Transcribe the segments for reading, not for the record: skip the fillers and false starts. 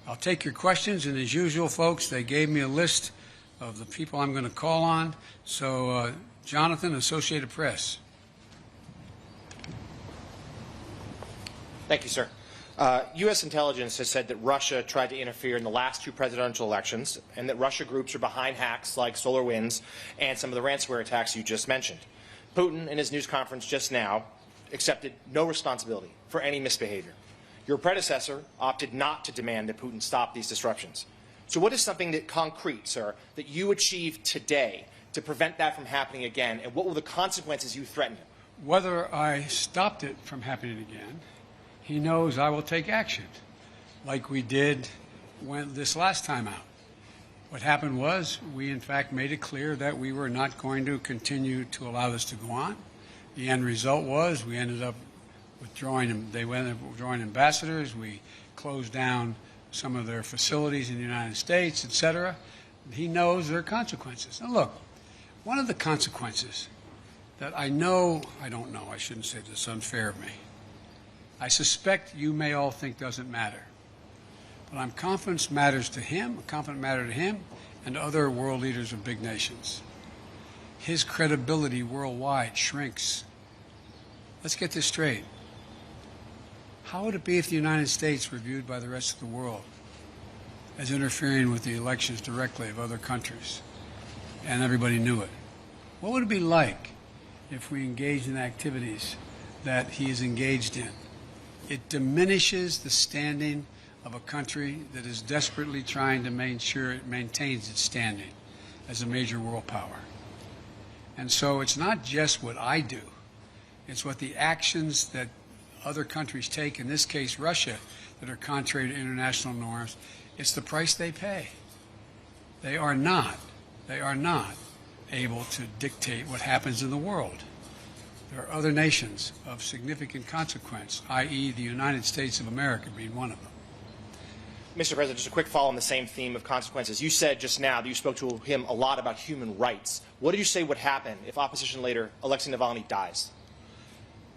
I'll take your questions, and as usual, folks, they gave me a list of the people I'm going to call on. So, Jonathan, Associated Press. Thank you, sir. U.S. intelligence has said that Russia tried to interfere in the last two presidential elections and that Russia groups are behind hacks like SolarWinds and some of the ransomware attacks you just mentioned. Putin, in his news conference just now, accepted no responsibility for any misbehavior. Your predecessor opted not to demand that Putin stop these disruptions. So what is something that concrete, sir, that you achieved today to prevent that from happening again, and what were the consequences you threatened him? Whether I stopped it from happening again, he knows I will take action, like we did this last time out. What happened was we, in fact, made it clear that we were not going to continue to allow this to go on. The end result was we ended up withdrawing, they ended up withdrawing ambassadors. We closed down some of their facilities in the United States, etc. He knows there are consequences. Now, look, one of the consequences that I don't know, I shouldn't say this, it's unfair of me. I suspect you may all think doesn't matter. But I'm confident matters to him, and to other world leaders of big nations. His credibility worldwide shrinks. Let's get this straight. How would it be if the United States were viewed by the rest of the world as interfering with the elections directly of other countries, and everybody knew it? What would it be like if we engaged in activities that he is engaged in? It diminishes the standing of a country that is desperately trying to make sure it maintains its standing as a major world power. And so it's not just what I do, it's what the actions that other countries take, in this case Russia, that are contrary to international norms. It's the price they pay. They are not able to dictate what happens in the world. There are other nations of significant consequence, i.e. the United States of America being one of them. Mr. President, just a quick follow on the same theme of consequences. You said just now that you spoke to him a lot about human rights. What did you say would happen if opposition leader Alexei Navalny dies?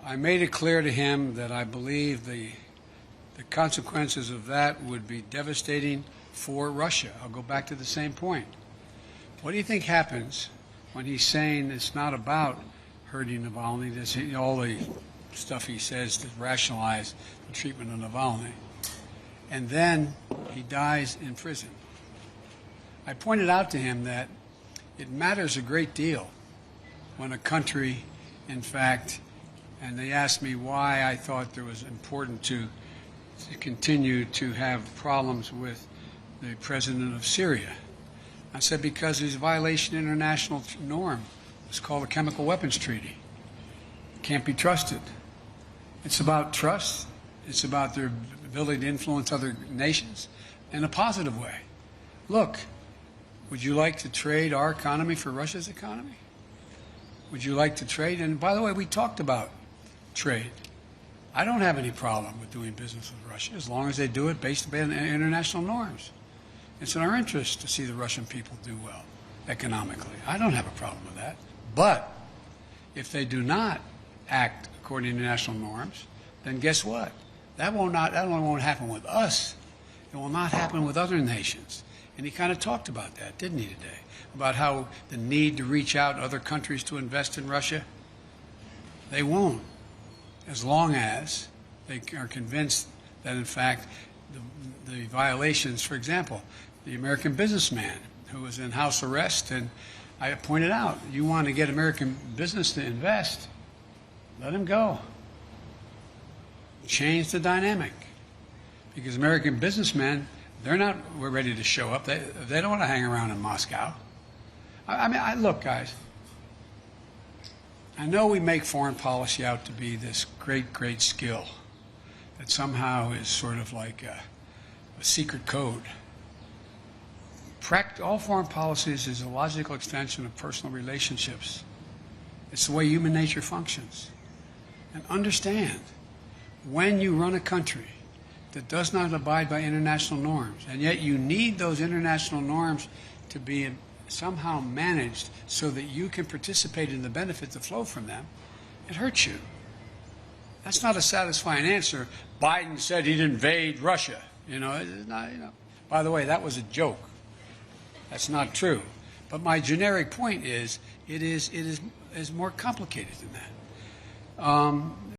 I made it clear to him that I believe the consequences of that would be devastating for Russia. I'll go back to the same point. What do you think happens when he's saying it's not about hurting Navalny, all the stuff he says to rationalize the treatment of Navalny, and then he dies in prison? I pointed out to him that it matters a great deal when a country, in fact, and they asked me why I thought it was important to continue to have problems with the president of Syria. I said because there's a violation of international norm. It's called the Chemical Weapons Treaty. It can't be trusted. It's about trust. It's about their ability to influence other nations in a positive way. Look, would you like to trade our economy for Russia's economy? Would you like to trade? And by the way, we talked about trade. I don't have any problem with doing business with Russia as long as they do it based on international norms. It's in our interest to see the Russian people do well economically. I don't have a problem with that. But if they do not act according to international norms, then guess what? That only won't happen with us. It will not happen with other nations. And he kind of talked about that, didn't he, today? About how the need to reach out to other countries to invest in Russia. They won't, as long as they are convinced that, in fact, the violations, for example, the American businessman who was in house arrest, and I pointed out, you want to get American business to invest, let him go. Change the dynamic. Because American businessmen, we're ready to show up. They don't want to hang around in Moscow. Look, guys, I know we make foreign policy out to be this great, great skill that somehow is sort of like a secret code. All foreign policies is a logical extension of personal relationships. It's the way human nature functions. And understand, when you run a country that does not abide by international norms, and yet you need those international norms to be somehow managed so that you can participate in the benefits that flow from them, it hurts you. That's not a satisfying answer. Biden said he'd invade Russia. You know, it's not, you know. By the way, that was a joke. That's not true. But my generic point is, it is more complicated than that.